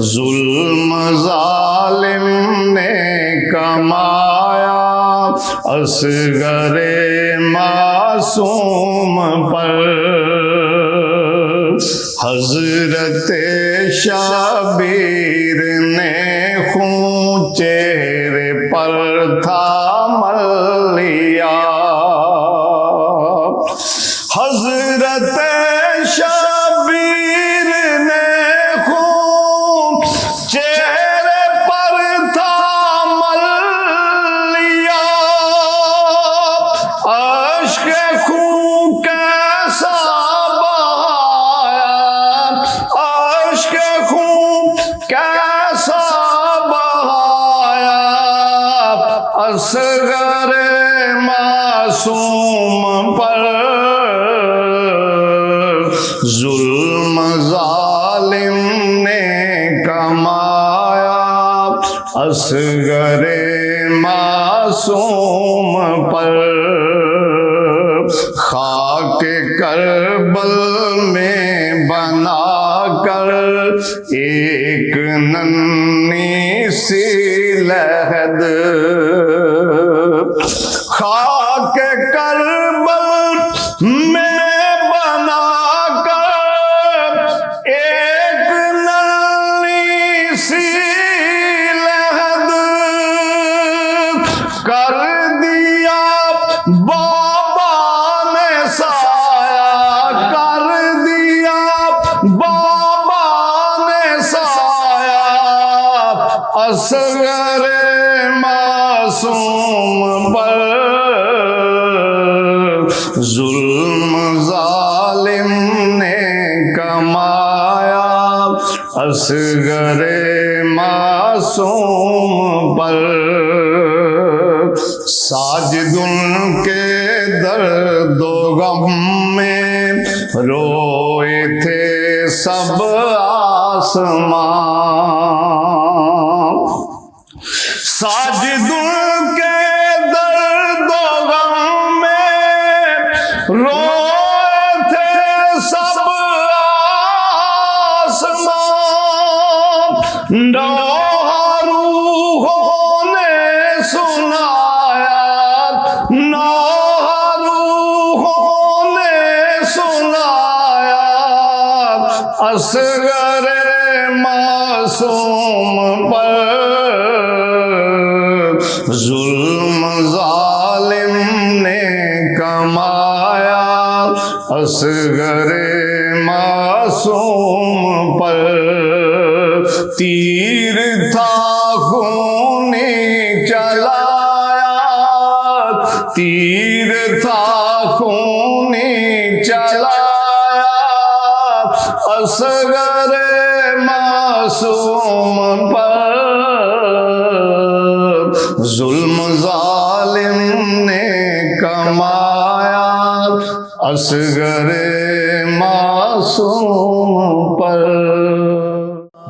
ظلم ظالم نے کمایا اصغر معصوم پر، حضرت شبیر نے خون چہرے پر تھا مل لیا، حضرت شبیر نے خون چہرے پر تھا مل لیا، اشک خون کیسا بہایا، اشک خون کیسا بہایا اصغر معصوم پر، ظلم ظالم نے کمایا اصغر معصوم پر، خاک کربل میں بنا کر ایک ننھی سی لحد، خاک کربل میں بنا کر ایک ننھی سی لحد کر دیا بابا نے سایہ، کر دیا اصغر معصوم پر ظلم ظالم نے کمایا، اصغر معصوم پر ساجد ان کے درد و غم میں روئے تھے سب آسمان، ساجد ان کے درد و غم میں روئے تھے سب آسمان، نوحہ روحوں نے سنایا، نوحہ روحوں نے سنایا، اصغر معصوم پر ظلم ظالم نے کمایا، اصغر معصوم پر تیر تھا خونی چلایا، تیر تھا خونی چلایا، اصغر معصوم پر ظلم ظالم نے کمایا، اصغر معصوم پر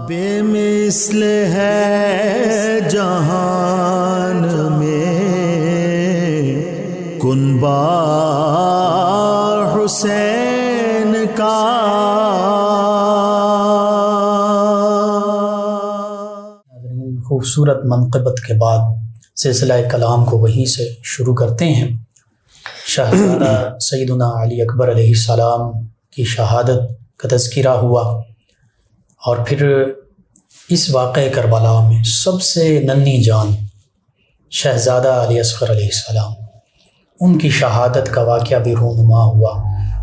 بے مثل ہے جہان میں کنبہ حسین کا، خوبصورت منقبت کے بعد سلسلہ کلام کو وہیں سے شروع کرتے ہیں۔ شہزادہ سیدنا علی اکبر علیہ السلام کی شہادت کا تذکرہ ہوا، اور پھر اس واقعہ کربلا میں سب سے ننھی جان شہزادہ علی اصغر علیہ السلام، ان کی شہادت کا واقعہ بھی رونما ہوا،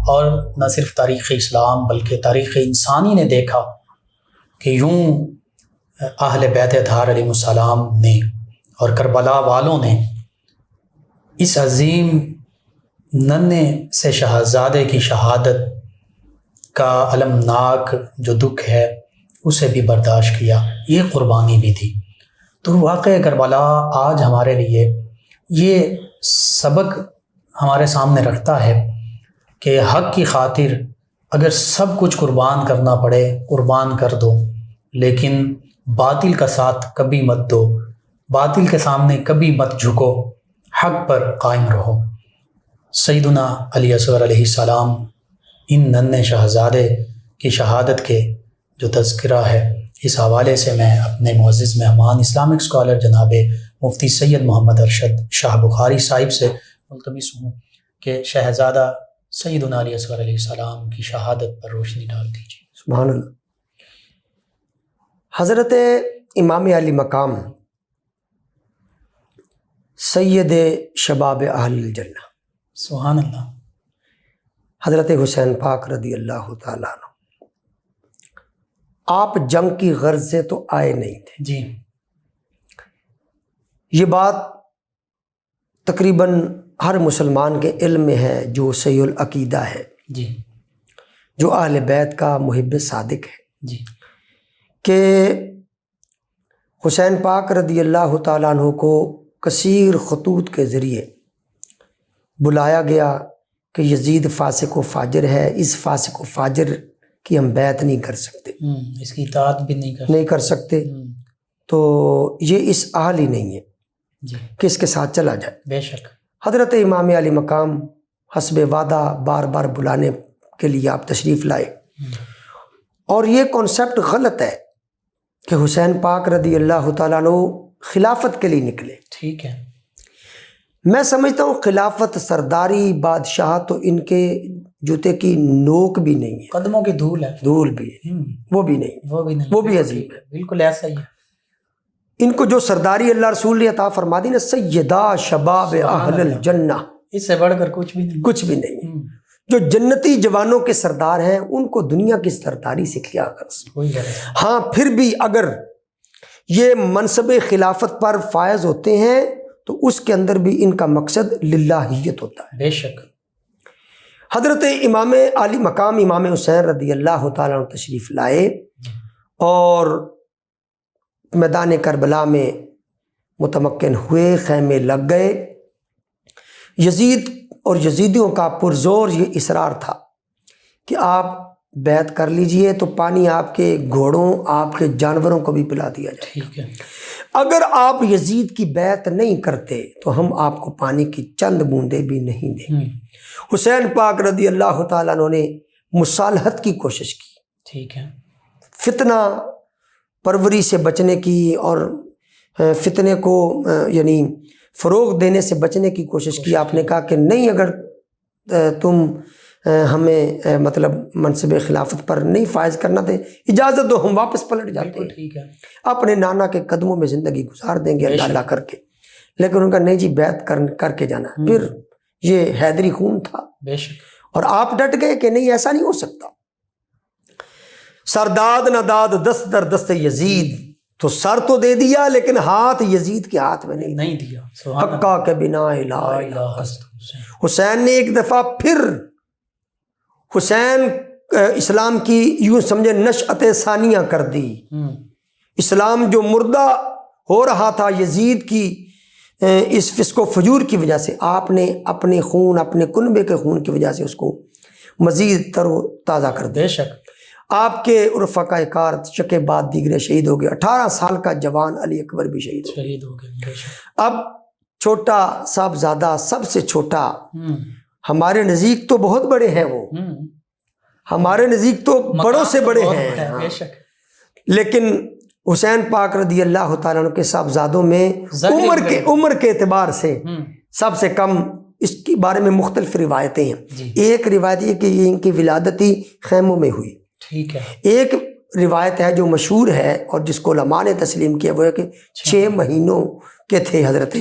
اور نہ صرف تاریخ اسلام بلکہ تاریخ انسانی نے دیکھا کہ یوں اہل بیت اطہار علیہ السلام نے اور کربلا والوں نے اس عظیم ننھے سے شہزادے کی شہادت کا المناک جو دکھ ہے اسے بھی برداشت کیا، یہ قربانی بھی تھی۔ تو واقعہ کربلا آج ہمارے لیے یہ سبق ہمارے سامنے رکھتا ہے کہ حق کی خاطر اگر سب کچھ قربان کرنا پڑے قربان کر دو، لیکن باطل کا ساتھ کبھی مت دو، باطل کے سامنے کبھی مت جھکو، حق پر قائم رہو۔ سیدنا علی اصغر علیہ السلام ان ننھے شہزادے کی شہادت کے جو تذکرہ ہے، اس حوالے سے میں اپنے معزز مہمان اسلامک اسکالر جناب مفتی سید محمد ارشد شاہ بخاری صاحب سے ملتمس ہوں کہ شہزادہ سیدنا علی اصغر علیہ السلام کی شہادت پر روشنی ڈال دیجیے۔ سبحان اللہ۔ حضرت امام علی مقام سید شباب اہل الجنہ سبحان اللہ۔ حضرت حسین پاک رضی اللہ تعالیٰ عنہ، آپ جنگ کی غرض سے تو آئے نہیں تھے، جی یہ بات تقریباً ہر مسلمان کے علم میں ہے جو صحیح العقیدہ ہے، جی جو اہل بیت کا محب صادق ہے، جی کہ حسین پاک رضی اللہ تعالیٰ عنہ کو کثیر خطوط کے ذریعے بلایا گیا کہ یزید فاسق و فاجر ہے، اس فاسق و فاجر کی ہم بیعت نہیں کر سکتے، اس کی اطاعت بھی نہیں کر سکتے، تو یہ اس اہل ہی نہیں ہے جی کہ اس کے ساتھ چلا جائے۔ بے شک۔ حضرت امام علی مقام حسب وعدہ بار بار بلانے کے لیے آپ تشریف لائے، اور یہ کانسیپٹ غلط ہے کہ حسین پاک رضی اللہ تعالیٰ عنہ خلافت کے لیے نکلے۔ ٹھیک ہے، میں سمجھتا ہوں خلافت، سرداری، بادشاہ تو ان کے جوتے کی نوک بھی نہیں ہے، قدموں کی دھول ہے، دھول بھی ہے، وہ بھی نہیں، وہ بھی عظیم ہے۔ بالکل ایسا ہی ہے۔ ان کو جو سرداری اللہ رسول نے عطا فرما دی نا، سیدہ شباب اہل الجنہ، اس سے بڑھ کر کچھ بھی نہیں، کچھ بھی نہیں ہے۔ جو جنتی جوانوں کے سردار ہیں ان کو دنیا کی سرداری سے کیا غرض؟ کوئی غرض ہاں پھر بھی اگر یہ منصب خلافت پر فائز ہوتے ہیں تو اس کے اندر بھی ان کا مقصد للہیت ہوتا ہے۔ بے شک۔ حضرت امام علی مقام امام حسین رضی اللہ تعالیٰ عنہ تشریف لائے اور میدان کربلا میں متمکن ہوئے، خیمے لگ گئے۔ یزید اور یزیدیوں کا پرزور یہ اصرار تھا کہ آپ بیعت کر لیجئے تو پانی آپ کے گھوڑوں، آپ کے جانوروں کو بھی پلا دیا جائے۔ ٹھیک ہے۔ اگر آپ یزید کی بیعت نہیں کرتے تو ہم آپ کو پانی کی چند بوندیں بھی نہیں دیں گے۔ حسین پاک رضی اللہ تعالیٰ عنہ نے مصالحت کی کوشش کی، ٹھیک ہے، فتنہ پروری سے بچنے کی اور فتنے کو یعنی فروغ دینے سے بچنے کی کوشش کی۔ آپ نے کہا کہ نہیں، اگر تم ہمیں مطلب منصب خلافت پر نہیں فائز کرنا دے، اجازت دو، ہم واپس پلٹ جاتے ہیں، ٹھیک ہے، اپنے نانا کے قدموں میں زندگی گزار دیں گے اللہ اللہ کر کے۔ لیکن ان کا نہیں جی، بیعت کر کے جانا ہے۔ پھر یہ حیدری خون تھا، بے شک، اور آپ ڈٹ گئے کہ نہیں، ایسا نہیں ہو سکتا۔ سرداد نداد دست در دست یزید، تو سر تو دے دیا لیکن ہاتھ یزید کے ہاتھ میں نہیں دیا۔ سبحان اللہ۔ حقا کے بنا الہ لا الا الہ اللہ۔ الا حسین نے ایک دفعہ پھر حسین اسلام کی یوں سمجھے نشأت ثانیہ کر دی۔ اسلام جو مردہ ہو رہا تھا یزید کی اس فسق و فجور کی وجہ سے، آپ نے اپنے خون، اپنے کنبے کے خون کی وجہ سے اس کو مزید تر و تازہ کر دیا۔ بے شک۔ آپ کے رفقا کار شکے بعد دیگرے شہید ہو گئے۔ 18 سال کا جوان علی اکبر بھی شہید ہو گئے۔ بے شک۔ اب چھوٹا صاحبزادہ، سب سے چھوٹا، ہمارے نزدیک تو بہت بڑے ہیں، وہ ہمارے نزدیک تو بڑوں سے بڑے ہیں، بے شک، لیکن حسین پاک رضی اللہ تعالیٰ عنہ کے صاحبزادوں میں عمر کے اعتبار سے سب سے کم، اس کے بارے میں مختلف روایتیں ہیں۔ ایک روایت یہ کہ ان کی ولادت ہی خیموں میں ہوئی، ٹھیک ہے۔ ایک روایت ہے جو مشہور ہے اور جس کو علماء نے تسلیم کیا، وہ ہے کہ 6 مہینوں کے تھے حضرت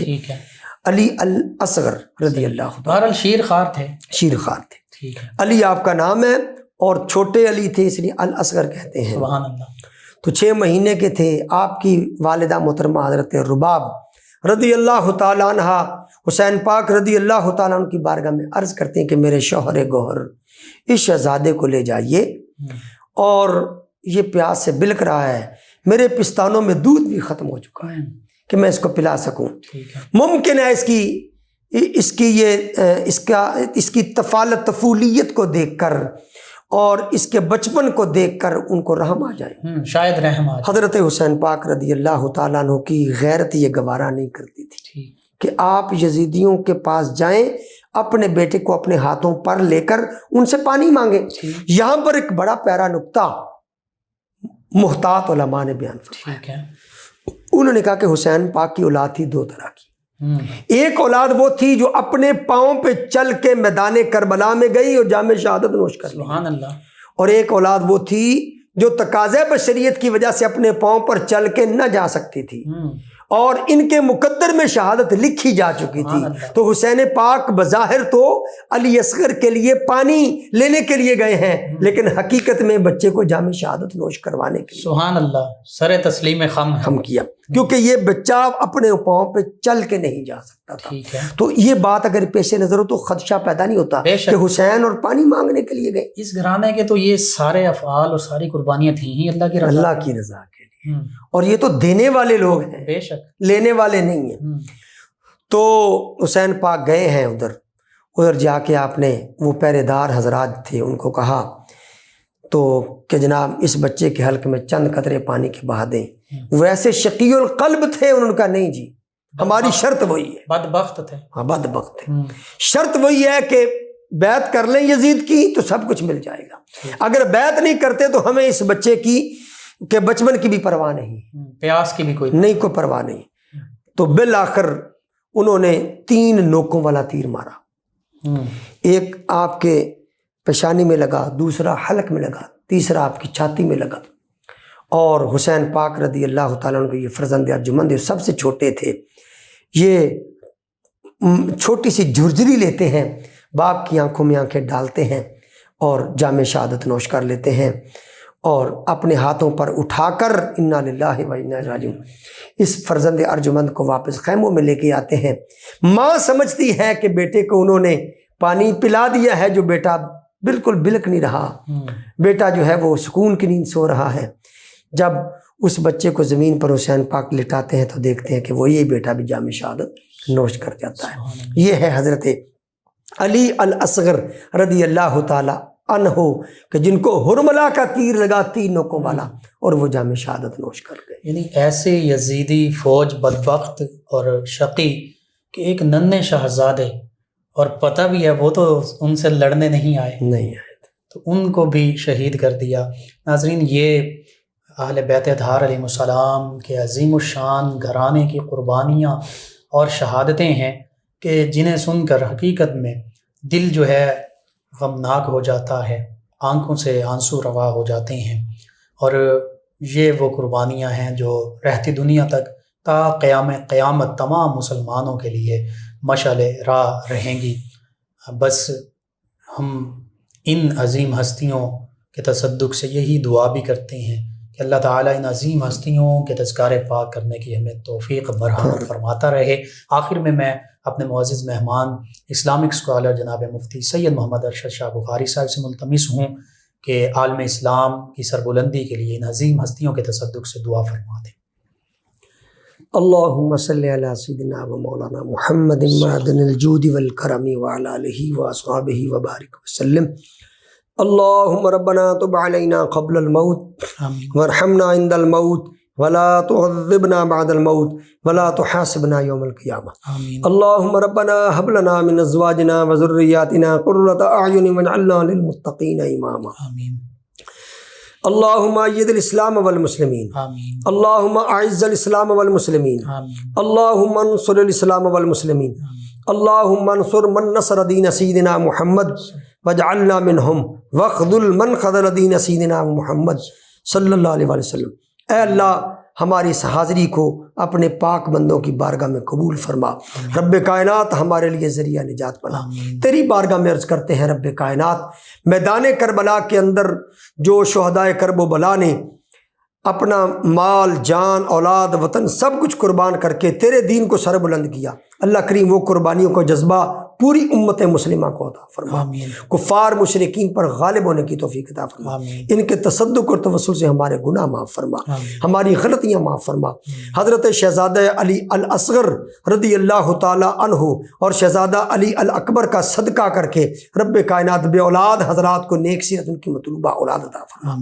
علی الاصغر رضی اللہ عنہ، بہرحال شیر خوار تھے، شیر خوار تھے۔ ٹھیک ہے، علی آپ کا نام ہے اور چھوٹے علی تھے اس لیے الاصغر کہتے ہیں۔ سبحان اللہ۔ تو 6 مہینے کے تھے۔ آپ کی والدہ محترمہ حضرت رباب رضی اللہ تعالیٰ عنہ حسین پاک رضی اللہ تعالیٰ عنہ کی بارگاہ میں عرض کرتے ہیں کہ میرے شوہر گوہر، اس شہزادے کو لے جائیے، اور یہ پیاس سے بلک رہا ہے، میرے پستانوں میں دودھ بھی ختم ہو چکا ہے کہ میں اس کو پلا سکوں۔ ممکن ہے اس کی طفالت طفولیت کو دیکھ کر اور اس کے بچپن کو دیکھ کر ان کو رحم آ جائے، شاید رحم آ جائے۔ حضرت حسین پاک رضی اللہ تعالیٰ عنہ کی غیرت یہ گوارا نہیں کرتی تھی کہ آپ یزیدیوں کے پاس جائیں، اپنے بیٹے کو اپنے ہاتھوں پر لے کر ان سے پانی مانگیں۔ یہاں پر ایک بڑا پیارا نقطہ محتاط علماء نے بیان فرمایا۔ انہوں نے کہا کہ حسین پاک کی اولاد تھی 2 طرح کی۔ ایک اولاد وہ تھی جو اپنے پاؤں پہ چل کے میدان کربلا میں گئی اور جام شہادت نوش کر لی، سبحان اللہ۔ اور ایک اولاد وہ تھی جو تقاضے بشریت کی وجہ سے اپنے پاؤں پر چل کے نہ جا سکتی تھی، اور ان کے مقدر میں شہادت لکھی جا چکی تھی۔ تو حسین پاک بظاہر تو علی اصغر کے لیے پانی لینے کے لیے گئے ہیں، لیکن حقیقت میں بچے کو جام شہادت نوش کروانے کے لیے سبحان اللہ، سر تسلیم خم کیا، کیونکہ یہ بچہ اپنے پاؤں پہ چل کے نہیں جا سکتا تھا۔ تو یہ بات اگر پیش نظر ہو تو خدشہ پیدا نہیں ہوتا کہ حسین اور پانی مانگنے کے لیے گئے۔ اس گھرانے کے تو یہ سارے افعال اور ساری قربانیاں تھیں ہی اللہ کی رضا کے لیے، اور یہ تو دینے والے لوگ ہیں، بے شک، لینے والے نہیں ہیں۔ تو حسین پاک گئے ہیں ادھر جا کے آپ نے وہ پہرے دار حضرات تھے ان کو کہا تو کہ جناب اس بچے کے حلق میں چند قطرے پانی کے بہا دیں۔ ویسے شقی القلب تھے، انہوں نے کہا نہیں جی، ہماری شرط وہی ہے۔ بدبخت تھے، ہاں بدبخت تھے، شرط وہی ہے کہ بیعت کر لیں یزید کی تو سب کچھ مل جائے گا، اگر بیعت نہیں کرتے تو ہمیں اس بچے کی کہ بچپن کی بھی پرواہ نہیں، پیاس کی بھی کوئی پرواہ نہیں۔ تو بالآخر انہوں نے 3 نوکوں والا تیر مارا، ایک آپ کے پیشانی میں لگا، دوسرا حلق میں لگا، تیسرا آپ کی چھاتی میں لگا۔ اور حسین پاک رضی اللہ تعالیٰ عنہ کے یہ فرزند ارجمند سب سے چھوٹے تھے، یہ چھوٹی سی جھرجھری لیتے ہیں، باپ کی آنکھوں میں آنکھیں ڈالتے ہیں اور جام شہادت نوش کر لیتے ہیں۔ اور اپنے ہاتھوں پر اٹھا کر انا للہ و انا الیہ راجعون اس فرزند ارجمند کو واپس خیموں میں لے کے آتے ہیں۔ ماں سمجھتی ہے کہ بیٹے کو انہوں نے پانی پلا دیا ہے، جو بیٹا بالکل بلک نہیں رہا، بیٹا جو ہے وہ سکون کی نیند سو رہا ہے۔ جب اس بچے کو زمین پر حسین پاک لٹاتے ہیں تو دیکھتے ہیں کہ وہ یہ بیٹا بھی جام شہادت نوش کر جاتا ہے۔ یہ ہے حضرت علی الاصغر رضی اللہ تعالی عنہ کہ جن کو حرملہ کا تیر لگا 3 نوکوں والا اور وہ جام شہادت نوش کر گئے۔ یعنی ایسے یزیدی فوج بدبخت اور شقی کہ ایک ننھے شہزادے، اور پتہ بھی ہے وہ تو ان سے لڑنے نہیں آئے تو ان کو بھی شہید کر دیا۔ ناظرین، یہ اہل بیت اطہار علیہ السلام کے عظیم الشان گھرانے کی قربانیاں اور شہادتیں ہیں کہ جنہیں سن کر حقیقت میں دل جو ہے غمناک ہو جاتا ہے، آنکھوں سے آنسو روا ہو جاتے ہیں، اور یہ وہ قربانیاں ہیں جو رہتی دنیا تک تا قیامت تمام مسلمانوں کے لیے مشعل راہ رہیں گی۔ بس ہم ان عظیم ہستیوں کے تصدق سے یہی دعا بھی کرتے ہیں کہ اللہ تعالیٰ ان عظیم ہستیوں کے تذکار پاک کرنے کی ہمیں توفیق مرحمت فرماتا رہے۔ آخر میں اپنے معزز مہمان اسلامک اسکالر جناب مفتی سید محمد ارشد شاہ بخاری صاحب سے ملتمس ہوں کہ عالم اسلام کی سربلندی کے لیے ان عظیم ہستیوں کے تصدق سے دعا فرما دیں۔ اللہم صلی علی سیدنا و مولانا محمد معدن الجود والکرم وعلی آلہ واصحابہ وبارک وسلم۔ اللہم ربنا تب علینا قبل الموت وارحمنا عند الموت ولا تعذبنا بعد الموت ولا تحاسبنا یوم القیامہ۔ اللہم ربنا هب لنا من ازواجنا وذریاتنا قرۃ اعین واجعلنا للمتقین اماما۔ اللہم اید الاسلام والمسلمین، اللہم اعز الاسلام والمسلمین، اللہم انصر الاسلام والمسلمین، اللہم انصر من نصر دین سیدنا محمد واجعلنا منہم واخذل من خذل دین سیدنا محمد صلی اللہ علیہ وسلم۔ اے اللہ ہماری اس حاضری کو اپنے پاک بندوں کی بارگاہ میں قبول فرما، رب کائنات ہمارے لیے ذریعہ نجات بنا۔ تیری بارگاہ میں عرض کرتے ہیں رب کائنات، میدان کربلا کے اندر جو شہدائے کرب و بلا نے اپنا مال جان اولاد وطن سب کچھ قربان کر کے تیرے دین کو سر بلند کیا، اللہ کریم وہ قربانیوں کا جذبہ پوری امت مسلمہ کو عطا فرما، کفار مشرکین پر غالب ہونے کی توفیق عطا فرما، ان کے تصدق اور توسل سے ہمارے گناہ معاف فرما، ہماری غلطیاں معاف فرما۔ حضرت شہزادہ علی الاصغر رضی اللہ تعالی عنہ اور شہزادہ علی الاکبر کا صدقہ کر کے رب کائنات بے اولاد حضرات کو نیک سیرت ان کی مطلوبہ اولاد عطا فرما،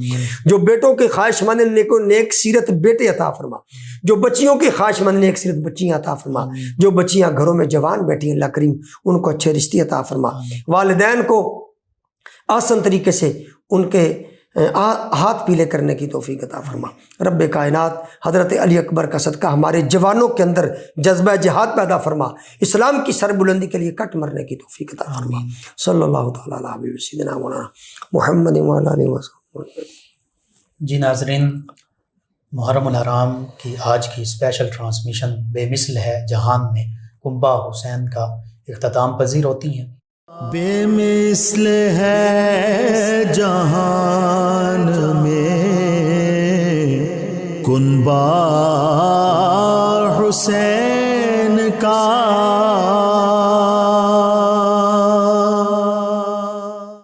جو بیٹوں کے خواہش مند کو نیک سیرت بیٹے عطا فرما، جو بچیوں کی خواہش مند نیک سیرت بچیاں عطا فرما، جو بچیاں گھروں میں جوان بیٹھی ہیں اللہ کریم ان کو اچھے رشتے عطا فرما، والدین کو آسان طریقے سے ان کے ہاتھ پیلے کرنے کی توفیق عطا فرما۔ رب کائنات حضرت علی اکبر کا صدقہ ہمارے جوانوں کے اندر جذبہ جہاد پیدا فرما، اسلام کی سربلندی کے لیے کٹ مرنے کی توفیق عطا فرما۔ صلی اللہ تعالیٰ علیہ سیدنا مولانا محمد وعلیہ آلہ وصحبہ۔ جی ناظرین، محرم الحرام کی آج کی اسپیشل ٹرانسمیشن بے مثل ہے جہان میں کنبہ حسین کا اختتام پذیر ہوتی ہیں۔ بے مثل ہے جہان میں کنبہ حسین